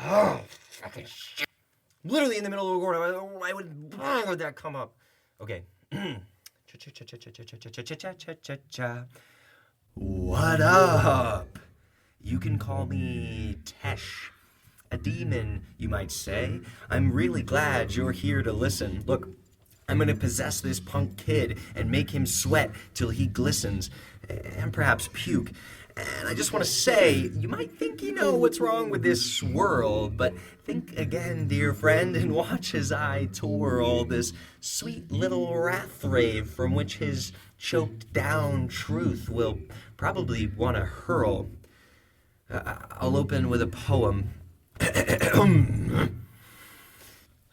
Oh, fucking shit. Literally in the middle of a word, why would that come up? Okay. What up? You can call me Tesh. A demon, you might say. I'm really glad you're here to listen. Look, I'm gonna possess this punk kid and make him sweat till he glistens, and perhaps puke. And I just want to say, you might think you know what's wrong with this world, but think again, dear friend, and watch as I twirl this sweet little wrath rave from which his choked down truth will probably want to hurl. I'll open with a poem.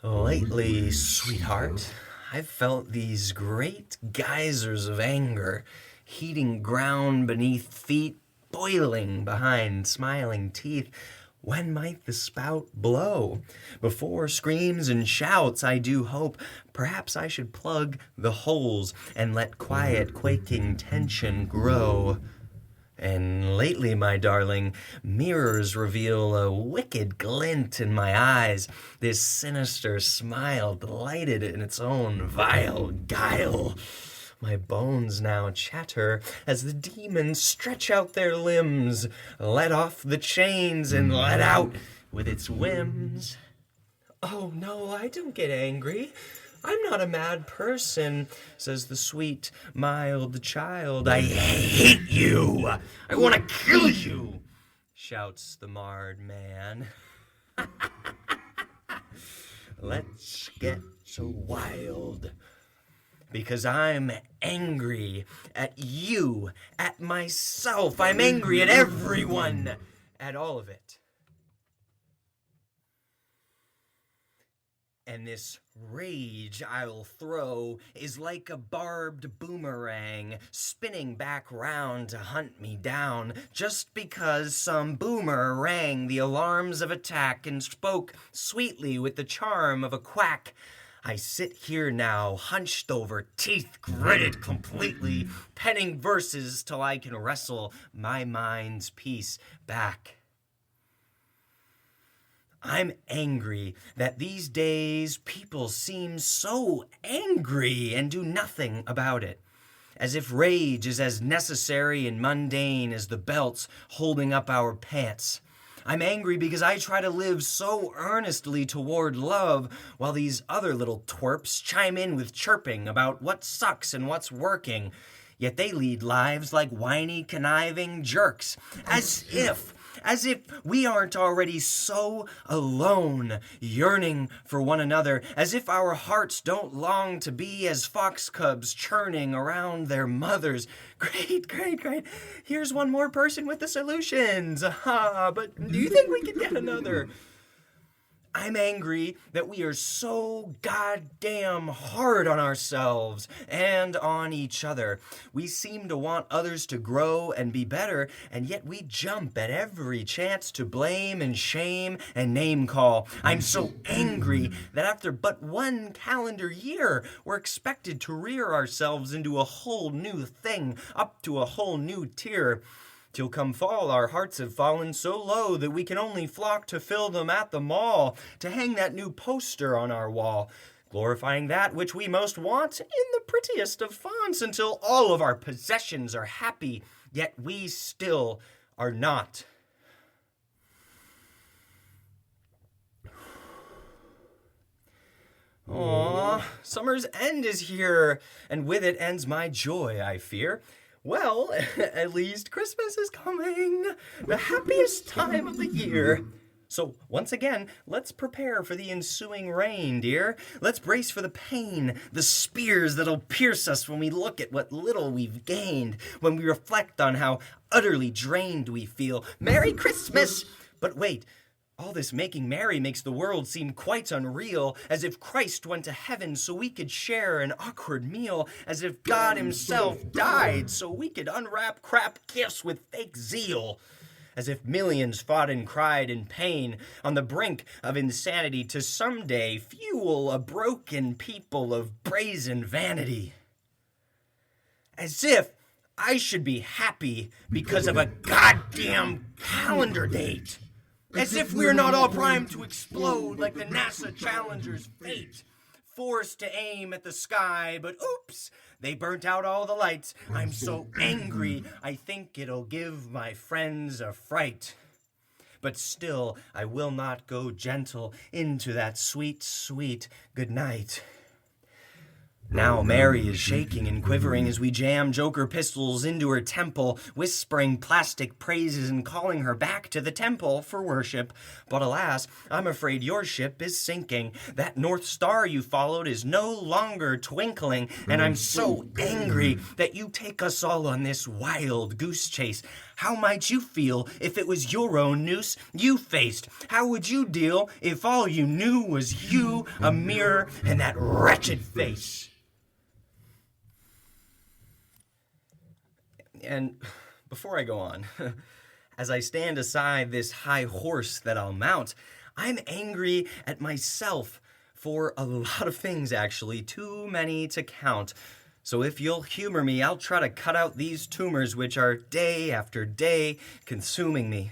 Lately, sweetheart, I've felt these great geysers of anger, heating ground beneath feet, boiling behind smiling teeth. When might the spout blow? Before screams and shouts, I do hope perhaps I should plug the holes and let quiet, quaking tension grow. And lately, my darling, mirrors reveal a wicked glint in my eyes, this sinister smile delighted in its own vile guile. My bones now chatter as the demons stretch out their limbs, let off the chains and let out with its whims. Oh no, I don't get angry. I'm not a mad person, says the sweet, mild child. I hate you. I want to kill you, shouts the marred man. Let's get so wild. Because I'm angry at you, at myself. I'm angry at everyone, at all of it. And this rage I'll throw is like a barbed boomerang, spinning back round to hunt me down, just because some boomer rang the alarms of attack and spoke sweetly with the charm of a quack. I sit here now, hunched over, teeth gritted completely, penning verses till I can wrestle my mind's peace back. I'm angry that these days people seem so angry and do nothing about it, as if rage is as necessary and mundane as the belts holding up our pants. I'm angry because I try to live so earnestly toward love, while these other little twerps chime in with chirping about what sucks and what's working. Yet they lead lives like whiny, conniving jerks, as if we aren't already so alone, yearning for one another, as if our hearts don't long to be as fox cubs churning around their mothers. Great. Here's one more person with the solutions. But do you think we could get another? I'm angry that we are so goddamn hard on ourselves and on each other. We seem to want others to grow and be better, and yet we jump at every chance to blame and shame and name call. I'm so angry that after but one calendar year, we're expected to rear ourselves into a whole new thing, up to a whole new tier. Till come fall, our hearts have fallen so low that we can only flock to fill them at the mall, to hang that new poster on our wall, glorifying that which we most want in the prettiest of fonts, until all of our possessions are happy, yet we still are not. Aw, summer's end is here, and with it ends my joy, I fear. Well, at least Christmas is coming, the happiest time of the year. So, once again, let's prepare for the ensuing rain, dear. Let's brace for the pain, the spears that'll pierce us when we look at what little we've gained, when we reflect on how utterly drained we feel. Merry Christmas! But wait, all this making merry makes the world seem quite unreal, as if Christ went to heaven so we could share an awkward meal, as if God himself died so we could unwrap crap gifts with fake zeal, as if millions fought and cried in pain on the brink of insanity to someday fuel a broken people of brazen vanity. As if I should be happy because of a goddamn calendar date. As if we're not all primed to explode like the NASA Challenger's fate. Forced to aim at the sky, but oops, they burnt out all the lights. I'm so angry, I think it'll give my friends a fright. But still, I will not go gentle into that sweet, sweet good night. Now Mary is shaking and quivering as we jam Joker pistols into her temple, whispering plastic praises and calling her back to the temple for worship. But alas, I'm afraid your ship is sinking. That North Star you followed is no longer twinkling, and I'm so angry that you take us all on this wild goose chase. How might you feel if it was your own noose you faced? How would you deal if all you knew was you, a mirror, and that wretched face? And before I go on, as I stand aside this high horse that I'll mount, I'm angry at myself for a lot of things, actually, too many to count. So if you'll humor me, I'll try to cut out these tumors which are day after day consuming me.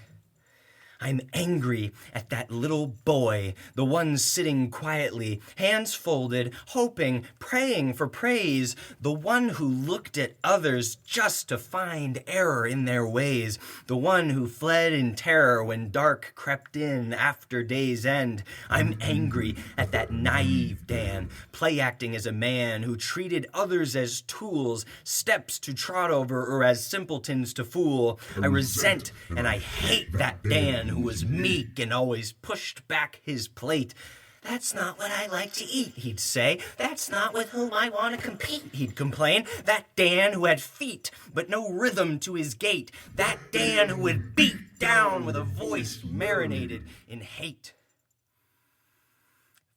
I'm angry at that little boy, the one sitting quietly, hands folded, hoping, praying for praise, the one who looked at others just to find error in their ways, the one who fled in terror when dark crept in after day's end. I'm angry at that naive Dan, play-acting as a man who treated others as tools, steps to trot over or as simpletons to fool. I resent and I hate that Dan who was meek and always pushed back his plate. That's not what I like to eat, he'd say. That's not with whom I want to compete, he'd complain. That Dan who had feet, but no rhythm to his gait. That Dan who would beat down with a voice marinated in hate.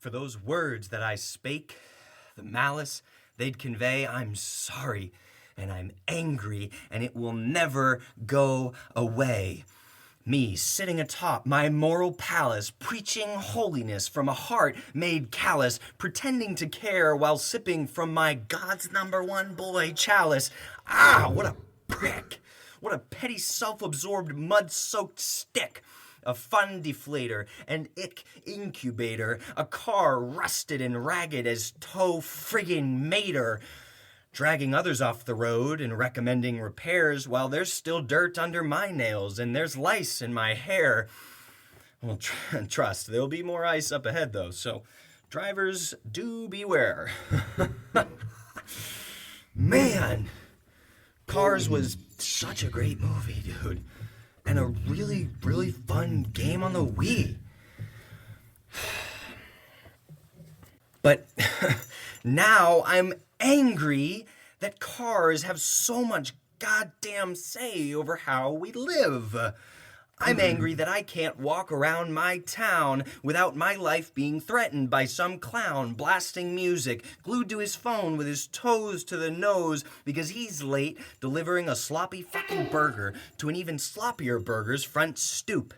For those words that I spake, the malice they'd convey, I'm sorry and I'm angry, and it will never go away. Me sitting atop my moral palace, preaching holiness from a heart made callous, pretending to care while sipping from my God's number one boy chalice. Ah, what a prick! What a petty self-absorbed mud-soaked stick! A fun deflator, an ick incubator, a car rusted and ragged as toe friggin' mater, dragging others off the road and recommending repairs while there's still dirt under my nails and there's lice in my hair. Well, trust, there'll be more ice up ahead, though, so drivers, do beware. Man, Cars was such a great movie, dude, and a really, really fun game on the Wii. But now I'm angry that cars have so much goddamn say over how we live. I'm angry that I can't walk around my town without my life being threatened by some clown blasting music, glued to his phone with his toes to the nose because he's late delivering a sloppy fucking burger to an even sloppier burger's front stoop.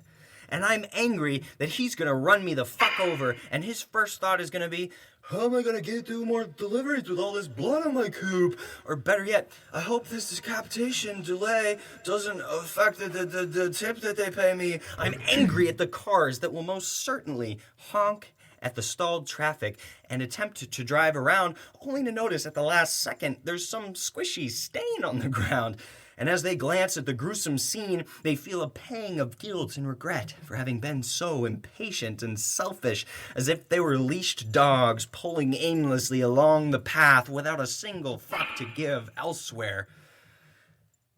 And I'm angry that he's gonna run me the fuck over, and his first thought is gonna be, how am I gonna get through more deliveries with all this blood on my coupe? Or better yet, I hope this decapitation delay doesn't affect the tip that they pay me. I'm angry at the cars that will most certainly honk at the stalled traffic and attempt to drive around, only to notice at the last second there's some squishy stain on the ground. And as they glance at the gruesome scene, they feel a pang of guilt and regret for having been so impatient and selfish, as if they were leashed dogs pulling aimlessly along the path without a single fuck to give elsewhere.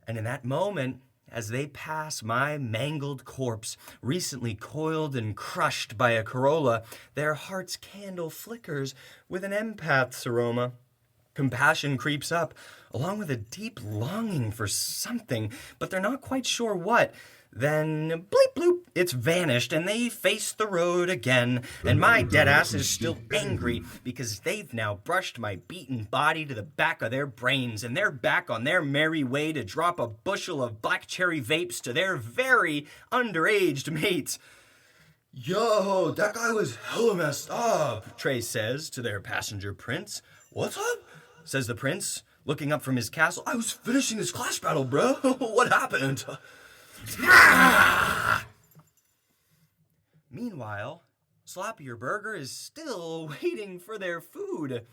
And in that moment, as they pass my mangled corpse, recently coiled and crushed by a Corolla, their heart's candle flickers with an empath's aroma. Compassion creeps up, along with a deep longing for something, but they're not quite sure what. Then, bleep bloop, it's vanished, and they face the road again, and my deadass is still angry, because they've now brushed my beaten body to the back of their brains, and they're back on their merry way to drop a bushel of black cherry vapes to their very underaged mates. Yo, that guy was hella messed up, Trey says to their passenger prince. What's up? Says the prince, looking up from his castle. I was finishing this clash battle, bro. What happened? Meanwhile, Sloppier Burger is still waiting for their food.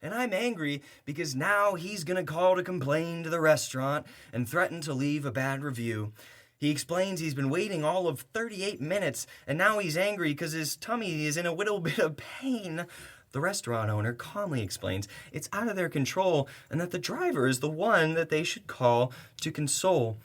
And I'm angry because now he's gonna call to complain to the restaurant and threaten to leave a bad review. He explains he's been waiting all of 38 minutes, and now he's angry because his tummy is in a little bit of pain. The restaurant owner calmly explains it's out of their control and that the driver is the one that they should call to console.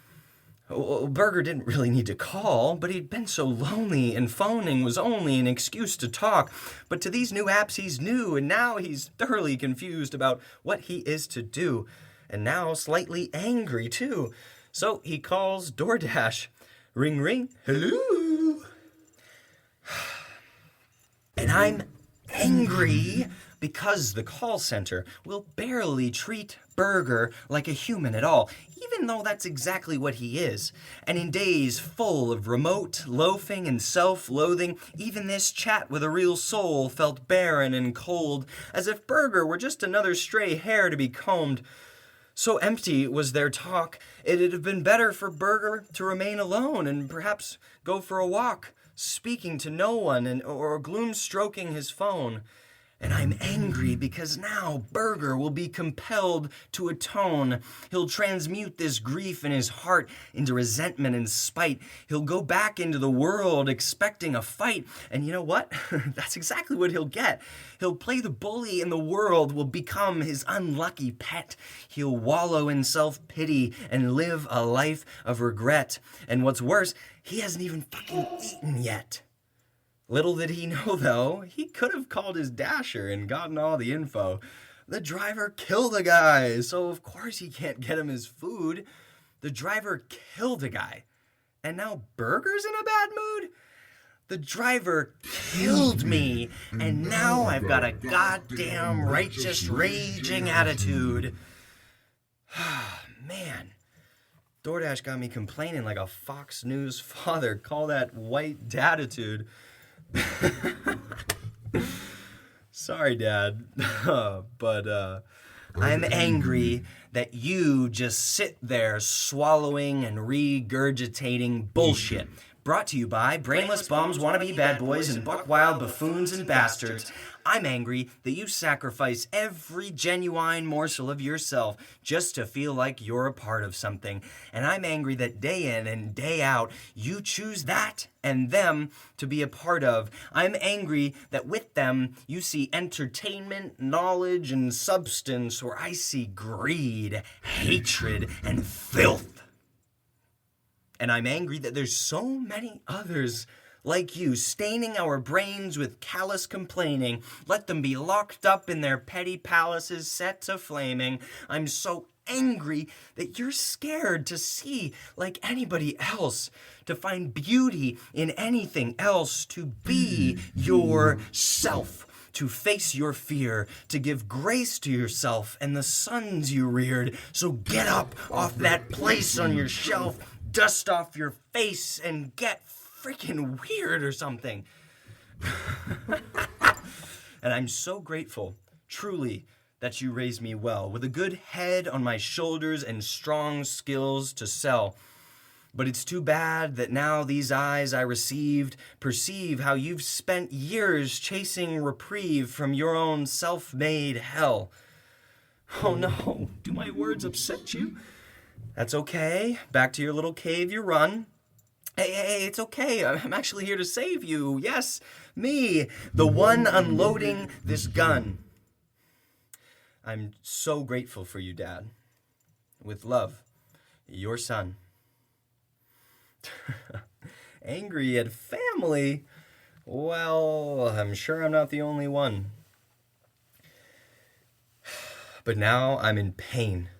Burger didn't really need to call, but he'd been so lonely, and phoning was only an excuse to talk. But to these new apps, he's new, and now he's thoroughly confused about what he is to do, and now slightly angry, too. So he calls DoorDash. Ring, ring. Hello? And I'm angry because the call center will barely treat Burger like a human at all, even though that's exactly what he is. And in days full of remote loafing and self-loathing, even this chat with a real soul felt barren and cold, as if Burger were just another stray hair to be combed. So empty was their talk, it'd have been better for Burger to remain alone and perhaps go for a walk, speaking to no one or gloom-stroking his phone. And I'm angry because now Burger will be compelled to atone. He'll transmute this grief in his heart into resentment and spite. He'll go back into the world expecting a fight. And you know what? That's exactly what he'll get. He'll play the bully and the world will become his unlucky pet. He'll wallow in self-pity and live a life of regret. And what's worse, he hasn't even fucking eaten yet. Little did he know, though, he could have called his dasher and gotten all the info. The driver killed a guy, so of course he can't get him his food. The driver killed a guy. And now Burger's in a bad mood? The driver killed me, and now I've got a goddamn righteous raging attitude. Man, DoorDash got me complaining like a Fox News father. Call that white daditude. Sorry, Dad, but I'm angry that you just sit there swallowing and regurgitating bullshit. Brought to you by brainless bums, wannabe bad boys, and buck wild buffoons and bastards. I'm angry that you sacrifice every genuine morsel of yourself just to feel like you're a part of something. And I'm angry that day in and day out, you choose that and them to be a part of. I'm angry that with them, you see entertainment, knowledge, and substance, where I see greed, hatred, and filth. And I'm angry that there's so many others like you, staining our brains with callous complaining. Let them be locked up in their petty palaces set to flaming. I'm so angry that you're scared to see like anybody else, to find beauty in anything else, to be yourself, to face your fear, to give grace to yourself and the sons you reared. So get up off that place on your shelf, dust off your face, and get freaking weird or something. And I'm so grateful, truly, that you raised me well, with a good head on my shoulders and strong skills to sell. But it's too bad that now these eyes I received perceive how you've spent years chasing reprieve from your own self-made hell. Oh no, do my words upset you? That's okay. Back to your little cave you run. Hey, it's okay. I'm actually here to save you. Yes, me, the one unloading this gun. I'm so grateful for you, Dad. With love, your son. Angry at family? Well, I'm sure I'm not the only one. But now I'm in pain.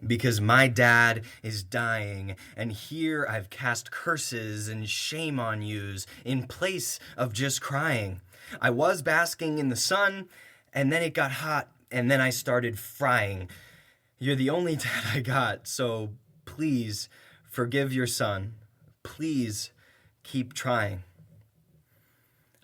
Because my dad is dying, and here I've cast curses and shame on yous in place of just crying. I was basking in the sun, and then it got hot, and then I started frying. You're the only dad I got, so please forgive your son. Please keep trying.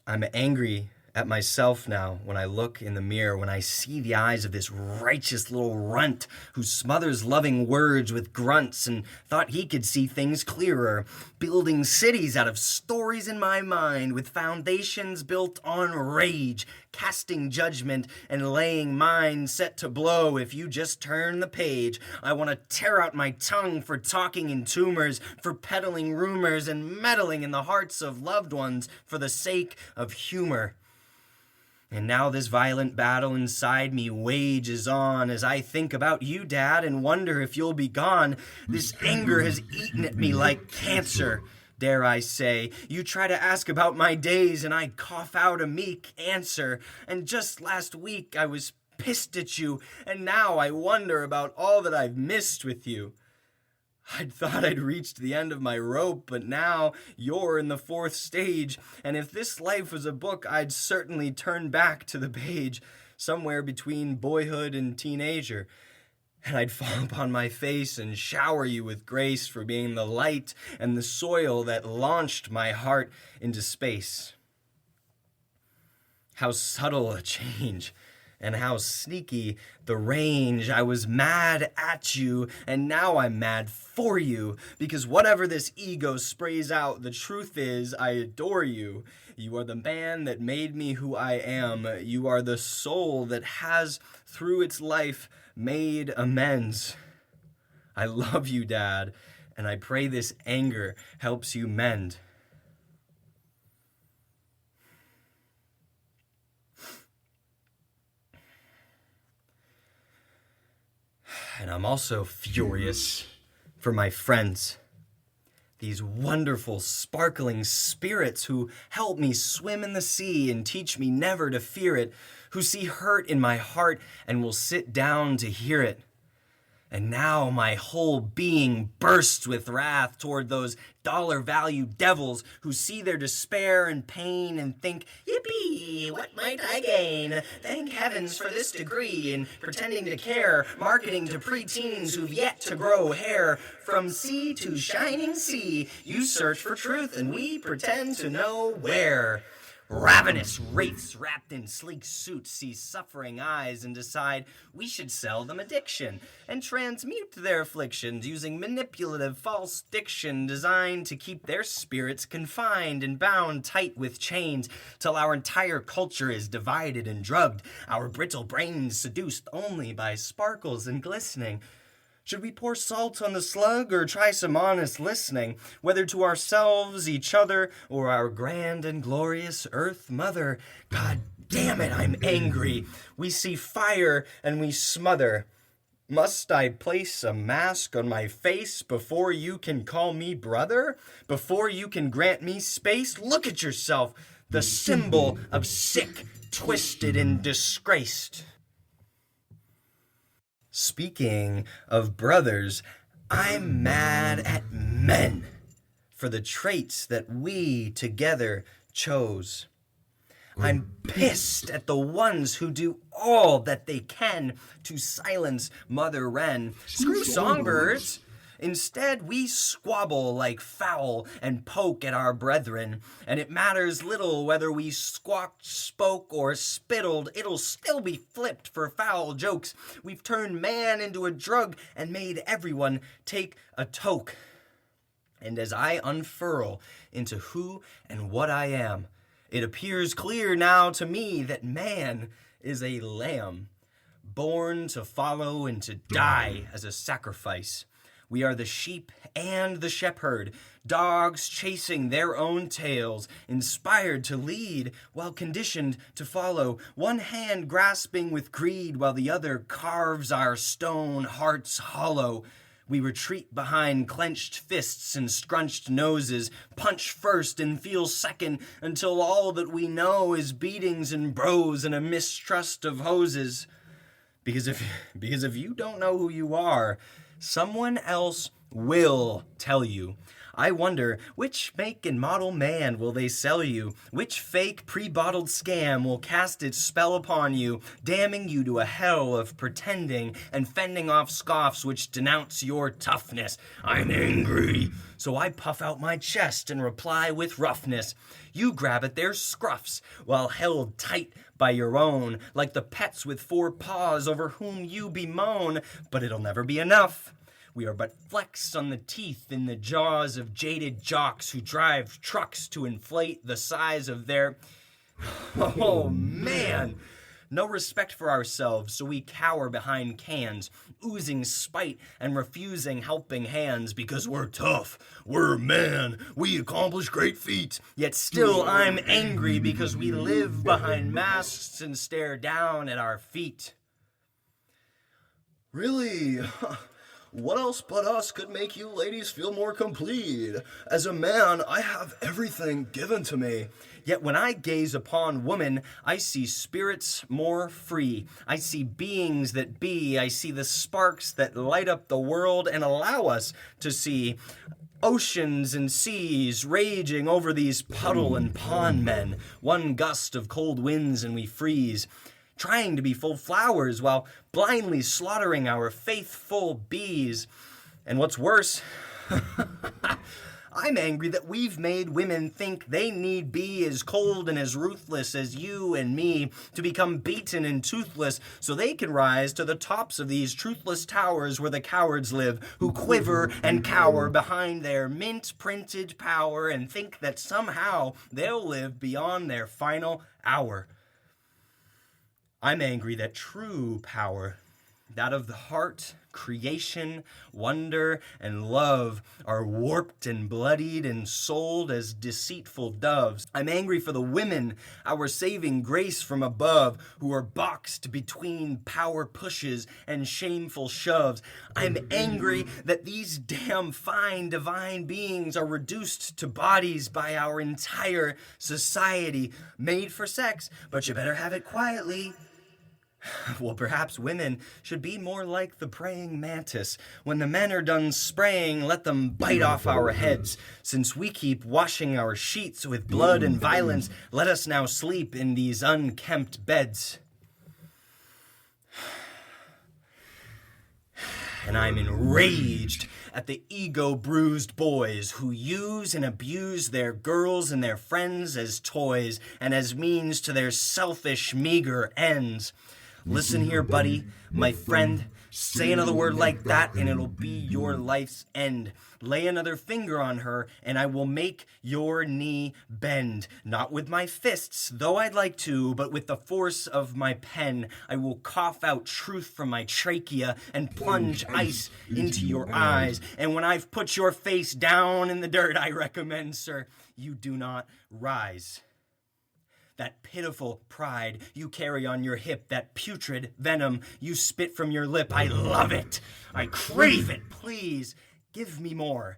I'm angry at myself now when I look in the mirror, when I see the eyes of this righteous little runt who smothers loving words with grunts and thought he could see things clearer, building cities out of stories in my mind with foundations built on rage, casting judgment and laying mine set to blow if you just turn the page. I want to tear out my tongue for talking in tumors, for peddling rumors and meddling in the hearts of loved ones for the sake of humor. And now this violent battle inside me wages on as I think about you, Dad, and wonder if you'll be gone. This anger has eaten at me like cancer, dare I say. You try to ask about my days, and I cough out a meek answer. And just last week I was pissed at you, and now I wonder about all that I've missed with you. I'd thought I'd reached the end of my rope, but now you're in the fourth stage, and if this life was a book, I'd certainly turn back to the page, somewhere between boyhood and teenager, and I'd fall upon my face and shower you with grace for being the light and the soil that launched my heart into space. How subtle a change! And how sneaky the range. I was mad at you, and now I'm mad for you, because whatever this ego sprays out, the truth is I adore you. You are the man that made me who I am. You are the soul that has, through its life, made amends. I love you, Dad, and I pray this anger helps you mend. And I'm also furious for my friends, these wonderful, sparkling spirits who help me swim in the sea and teach me never to fear it, who see hurt in my heart and will sit down to hear it. And now my whole being bursts with wrath toward those dollar-value devils who see their despair and pain and think, yippee, what might I gain? Thank heavens for this degree in pretending to care, marketing to preteens who've yet to grow hair. From sea to shining sea, you search for truth and we pretend to know where. Ravenous wraiths wrapped in sleek suits see suffering eyes and decide we should sell them addiction and transmute their afflictions using manipulative false diction designed to keep their spirits confined and bound tight with chains till our entire culture is divided and drugged, our brittle brains seduced only by sparkles and glistening. Should we pour salt on the slug or try some honest listening, whether to ourselves, each other, or our grand and glorious Earth Mother? God damn it, I'm angry. We see fire and we smother. Must I place a mask on my face before you can call me brother? Before you can grant me space? Look at yourself, the symbol of sick, twisted, and disgraced. Speaking of brothers, I'm mad at men for the traits that we together chose. I'm pissed at the ones who do all that they can to silence Mother Wren. Screw songbirds! Instead, we squabble like fowl and poke at our brethren, and it matters little whether we squawked, spoke, or spittled, it'll still be flipped for foul jokes. We've turned man into a drug and made everyone take a toke. And as I unfurl into who and what I am, it appears clear now to me that man is a lamb, born to follow and to die as a sacrifice. We are the sheep and the shepherd, dogs chasing their own tails, inspired to lead while conditioned to follow, one hand grasping with greed while the other carves our stone hearts hollow. We retreat behind clenched fists and scrunched noses, punch first and feel second, until all that we know is beatings and bros and a mistrust of hoses. Because if you don't know who you are, someone else will tell you. I wonder, which make and model man will they sell you? Which fake pre-bottled scam will cast its spell upon you, damning you to a hell of pretending and fending off scoffs which denounce your toughness? I'm angry. So I puff out my chest and reply with roughness. You grab at their scruffs, while held tight by your own, like the pets with 4 paws over whom you bemoan, but it'll never be enough. We are but flecks on the teeth in the jaws of jaded jocks who drive trucks to inflate the size of their... Oh, man! No respect for ourselves, so we cower behind cans, oozing spite and refusing helping hands because we're tough, we're man, we accomplish great feats. Yet still I'm angry because we live behind masks and stare down at our feet. Really? What else but us could make you ladies feel more complete? As a man, I have everything given to me. Yet when I gaze upon woman, I see spirits more free. I see beings that be. I see the sparks that light up the world and allow us to see oceans and seas raging over these puddle and pond men. One gust of cold winds and we freeze, trying to be full flowers while blindly slaughtering our faithful bees. And what's worse, I'm angry that we've made women think they need be as cold and as ruthless as you and me to become beaten and toothless so they can rise to the tops of these truthless towers where the cowards live, who quiver and cower behind their mint-printed power and think that somehow they'll live beyond their final hour. I'm angry that true power, that of the heart, creation, wonder, and love, are warped and bloodied and sold as deceitful doves. I'm angry for the women, our saving grace from above, who are boxed between power pushes and shameful shoves. I'm angry that these damn fine divine beings are reduced to bodies by our entire society, made for sex, but you better have it quietly. Well, perhaps women should be more like the praying mantis. When the men are done spraying, let them bite off our heads. Since we keep washing our sheets with blood and violence, let us now sleep in these unkempt beds. And I'm enraged at the ego-bruised boys who use and abuse their girls and their friends as toys and as means to their selfish, meager ends. Listen here, buddy, my friend. Say another word like that and it'll be your life's end. Lay another finger on her and I will make your knee bend. Not with my fists, though I'd like to, but with the force of my pen. I will cough out truth from my trachea and plunge ice into your eyes. And when I've put your face down in the dirt, I recommend, sir, you do not rise. That pitiful pride you carry on your hip, that putrid venom you spit from your lip, I love it. I crave it. Please, give me more.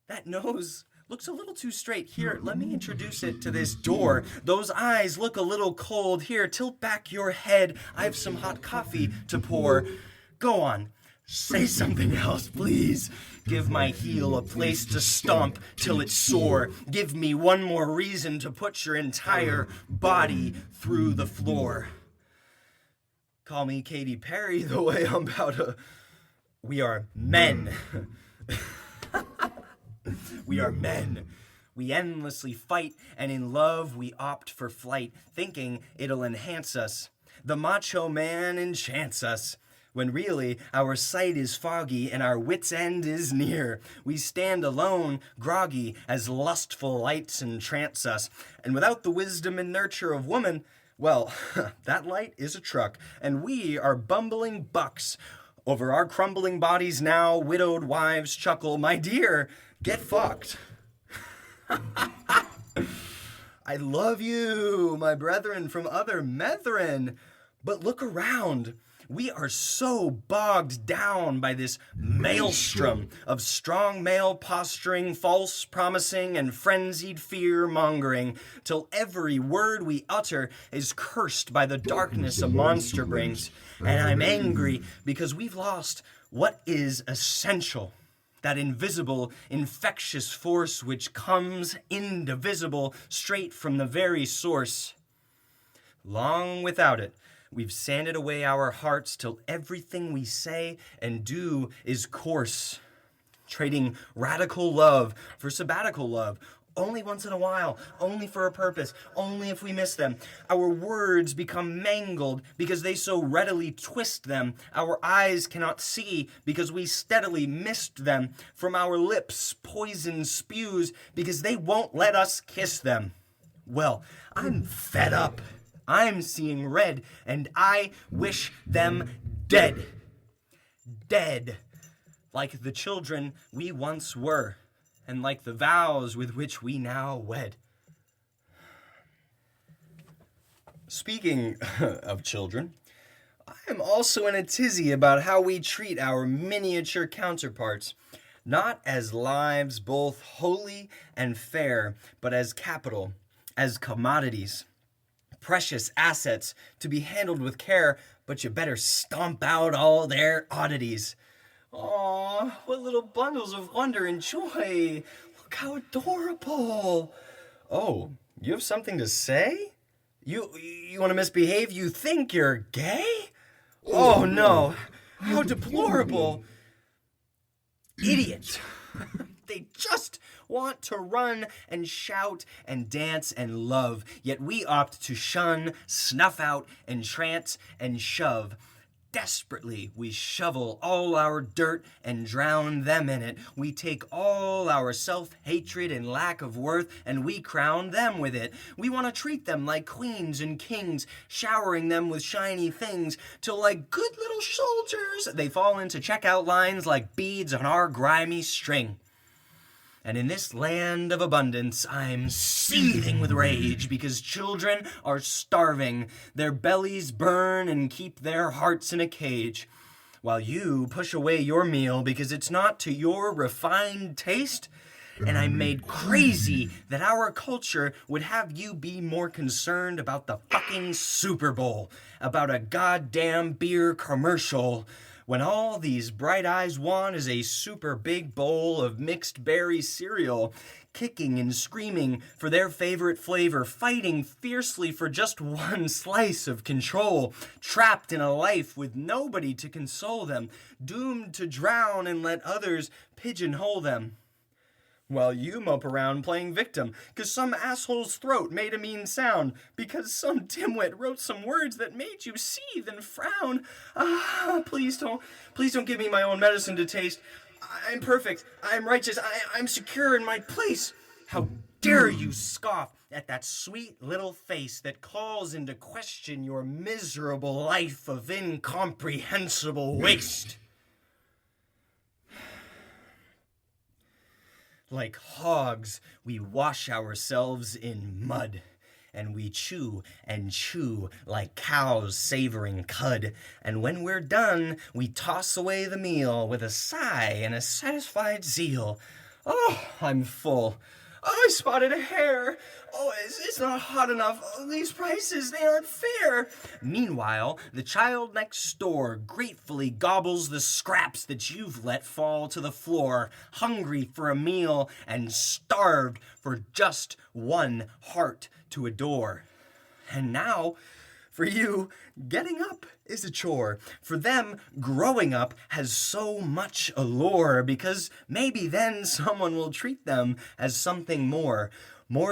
That nose looks a little too straight. Here, let me introduce it to this door. Those eyes look a little cold. Here, tilt back your head. I have some hot coffee to pour. Go on. Say something else, please. Give my heel a place to stomp till it's sore. Give me one more reason to put your entire body through the floor. Call me Katy Perry the way I'm about to... We are men. We are men. We endlessly fight, and in love we opt for flight, thinking it'll enhance us. The macho man enchants us. When really our sight is foggy and our wit's end is near. We stand alone, groggy, as lustful lights entrance us. And without the wisdom and nurture of woman, well, that light is a truck, and we are bumbling bucks. Over our crumbling bodies now, widowed wives chuckle, my dear, get fucked. I love you, my brethren from other methrin, but look around. We are so bogged down by this maelstrom of strong male posturing, false promising, and frenzied fear-mongering, till every word we utter is cursed by the darkness a monster brings. And I'm angry because we've lost what is essential that invisible, infectious force which comes indivisible straight from the very source. Long without it, we've sanded away our hearts till everything we say and do is coarse. Trading radical love for sabbatical love, only once in a while, only for a purpose, only if we miss them. Our words become mangled because they so readily twist them. Our eyes cannot see because we steadily mist them. From our lips poison spews because they won't let us kiss them. Well, I'm fed up. I'm seeing red, and I wish them dead. Dead. Like the children we once were, and like the vows with which we now wed. Speaking of children, I am also in a tizzy about how we treat our miniature counterparts, not as lives both holy and fair, but as capital, as commodities. Precious assets to be handled with care, but you better stomp out all their oddities. Aw, what little bundles of wonder and joy. Look how adorable. Oh, you have something to say? You want to misbehave? You think you're gay? Oh no, how deplorable. Idiot. They just want to run and shout and dance and love, yet we opt to shun, snuff out, entrance, and shove. Desperately, we shovel all our dirt and drown them in it. We take all our self-hatred and lack of worth, and we crown them with it. We want to treat them like queens and kings, showering them with shiny things, till like good little soldiers, they fall into checkout lines like beads on our grimy string. And in this land of abundance, I'm seething with rage because children are starving. Their bellies burn and keep their hearts in a cage. While you push away your meal because it's not to your refined taste. And I'm made crazy that our culture would have you be more concerned about the fucking Super Bowl, about a goddamn beer commercial, when all these bright eyes want is a super big bowl of mixed berry cereal, kicking and screaming for their favorite flavor, fighting fiercely for just one slice of control, trapped in a life with nobody to console them, doomed to drown and let others pigeonhole them. While you mope around playing victim, 'cause some asshole's throat made a mean sound, because some dimwit wrote some words that made you seethe and frown. Please don't give me my own medicine to taste. I'm perfect, I'm righteous, I'm secure in my place. How dare you scoff at that sweet little face that calls into question your miserable life of incomprehensible waste. Like hogs, we wash ourselves in mud, and we chew and chew like cows savoring cud, and when we're done, we toss away the meal with a sigh and a satisfied zeal. Oh, I'm full. Oh, I spotted a hair. Oh, it's not hot enough. Oh, these prices, they aren't fair. Meanwhile, the child next door gratefully gobbles the scraps that you've let fall to the floor, hungry for a meal and starved for just one heart to adore. And now, for you, getting up is a chore. For them, growing up has so much allure, because maybe then someone will treat them as something more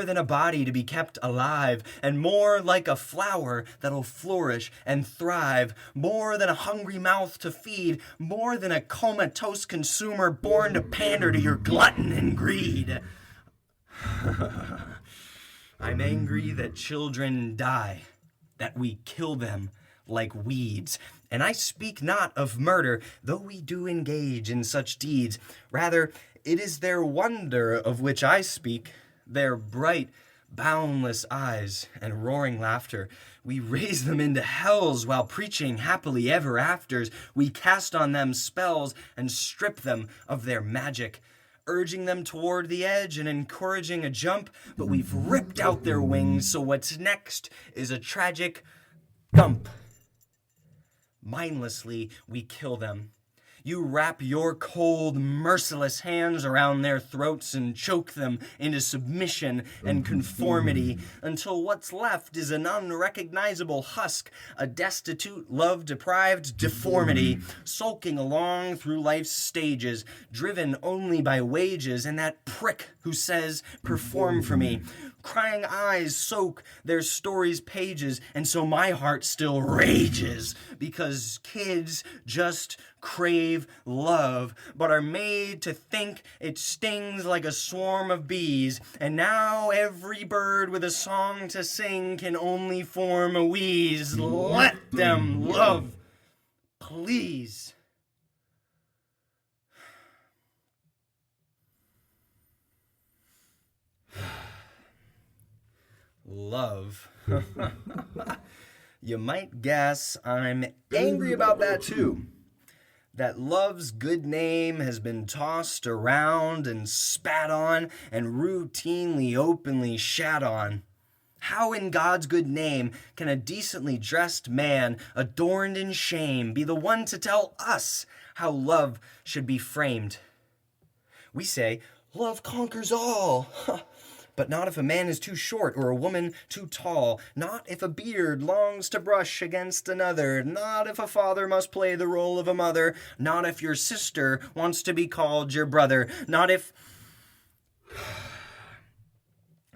than a body to be kept alive, and more like a flower that'll flourish and thrive, more than a hungry mouth to feed, more than a comatose consumer born to pander to your glutton and greed. I'm angry that children die, that we kill them like weeds. And I speak not of murder, though we do engage in such deeds. Rather, it is their wonder of which I speak, their bright, boundless eyes and roaring laughter. We raise them into hells while preaching happily ever afters. We cast on them spells and strip them of their magic, urging them toward the edge and encouraging a jump, but we've ripped out their wings, so what's next is a tragic thump. Mindlessly, we kill them. You wrap your cold, merciless hands around their throats and choke them into submission and conformity until what's left is an unrecognizable husk, a destitute, love-deprived deformity, sulking along through life's stages, driven only by wages and that prick who says, "Perform for me." Crying eyes soak their story's pages, and so my heart still rages, because kids just crave love, but are made to think it stings like a swarm of bees, and now every bird with a song to sing can only form a wheeze. Let them love, please. Love. You might guess I'm angry about that too. That love's good name has been tossed around and spat on and routinely, openly shat on. How in God's good name can a decently dressed man, adorned in shame, be the one to tell us how love should be framed? We say, love conquers all. But not if a man is too short or a woman too tall. Not if a beard longs to brush against another. Not if a father must play the role of a mother. Not if your sister wants to be called your brother. Not if...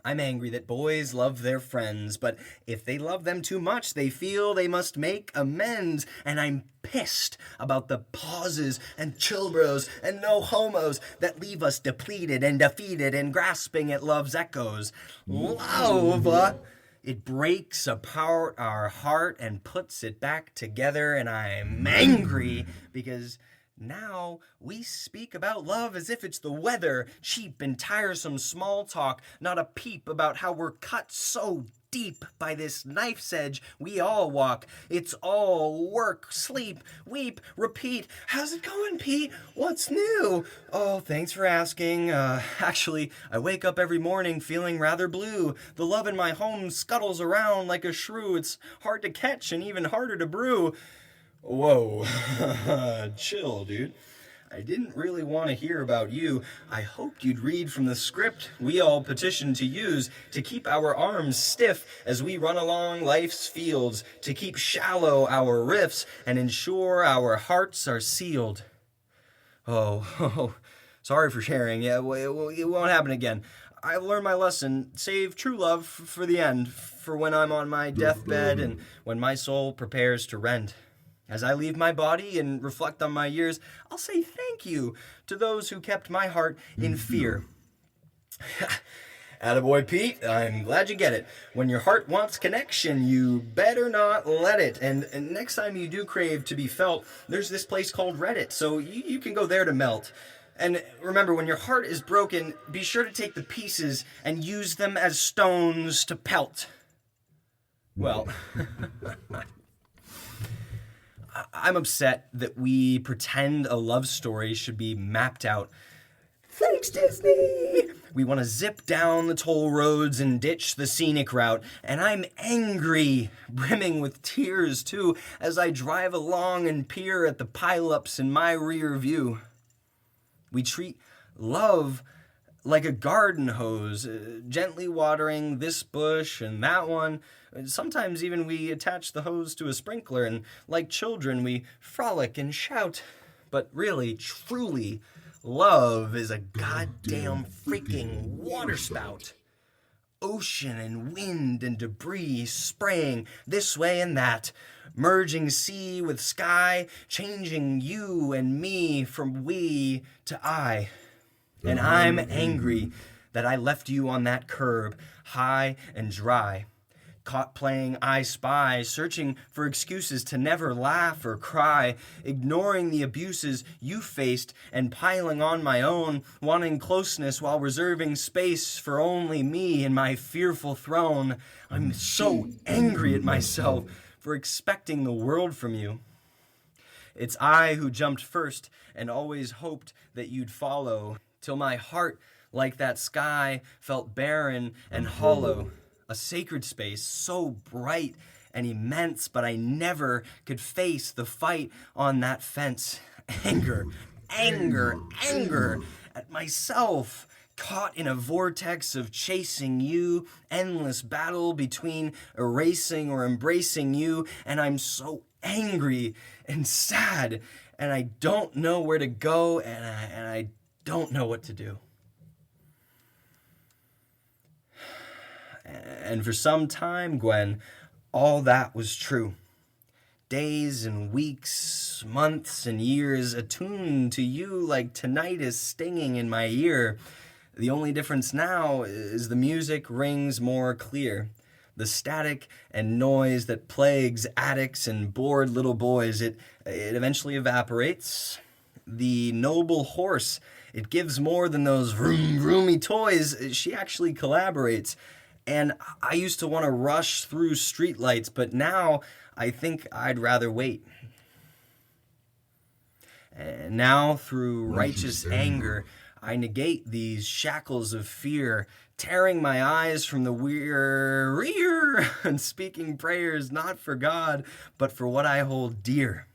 I'm angry that boys love their friends, but if they love them too much, they feel they must make amends. And I'm pissed about the pauses and chill bros and no homos that leave us depleted and defeated and grasping at love's echoes. Love, it breaks apart our heart and puts it back together, and I'm angry because... now we speak about love as if it's the weather, cheap and tiresome small talk, not a peep about how we're cut so deep by this knife's edge we all walk. It's all work, sleep, weep, repeat. How's it going, Pete? What's new? Oh, thanks for asking. Actually, I wake up every morning feeling rather blue. The love in my home scuttles around like a shrew. It's hard to catch and even harder to brew. Whoa, chill, dude. I didn't really want to hear about you. I hoped you'd read from the script we all petitioned to use to keep our arms stiff as we run along life's fields, to keep shallow our rifts and ensure our hearts are sealed. Oh, sorry for sharing. Yeah, it won't happen again. I've learned my lesson. Save true love for the end, for when I'm on my deathbed and when my soul prepares to rend. As I leave my body and reflect on my years, I'll say thank you to those who kept my heart in fear. Attaboy, Pete. I'm glad you get it. When your heart wants connection, you better not let it. And next time you do crave to be felt, there's this place called Reddit, so you can go there to melt. And remember, when your heart is broken, be sure to take the pieces and use them as stones to pelt. Well... I'm upset that we pretend a love story should be mapped out. Thanks, Disney! We want to zip down the toll roads and ditch the scenic route, and I'm angry, brimming with tears, too, as I drive along and peer at the pileups in my rear view. We treat love like a garden hose, gently watering this bush and that one. Sometimes even we attach the hose to a sprinkler, and like children we frolic and shout. But really, truly, love is a goddamn freaking waterspout. Ocean and wind and debris spraying this way and that, merging sea with sky, changing you and me from we to I. And I'm angry that I left you on that curb, high and dry. Caught playing I Spy, searching for excuses to never laugh or cry, ignoring the abuses you faced and piling on my own, wanting closeness while reserving space for only me and my fearful throne. I'm so angry at myself for expecting the world from you. It's I who jumped first and always hoped that you'd follow, till my heart, like that sky, felt barren and hollow. A sacred space so bright and immense, but I never could face the fight on that fence. Anger, anger, anger at myself, caught in a vortex of chasing you, endless battle between erasing or embracing you, and I'm so angry and sad, and I don't know where to go, and I don't know what to do. And for some time, Gwen, all that was true. Days and weeks, months and years attuned to you like tinnitus stinging in my ear. The only difference now is the music rings more clear. The static and noise that plagues addicts and bored little boys, it eventually evaporates. The noble horse, it gives more than those vroom vroomy toys. She actually collaborates. And I used to want to rush through streetlights, but now I think I'd rather wait. And now, through righteous anger, I negate these shackles of fear, tearing my eyes from the rear and speaking prayers not for God, but for what I hold dear.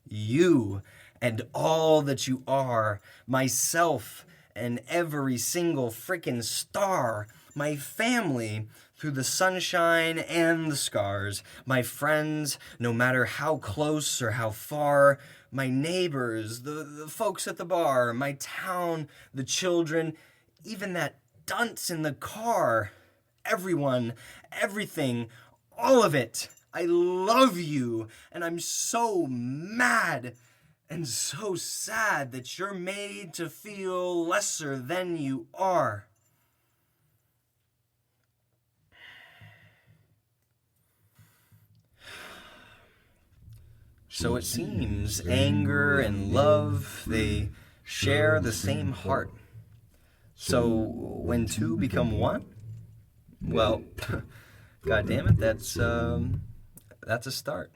You and all that you are, myself and every single frickin' star, my family through the sunshine and the scars, my friends, no matter how close or how far, my neighbors, the folks at the bar, my town, the children, even that dunce in the car, everyone, everything, all of it. I love you, and I'm so mad and so sad that you're made to feel lesser than you are. So it seems anger and love, they share the same heart. So when two become one, well, God damn it, that's a start.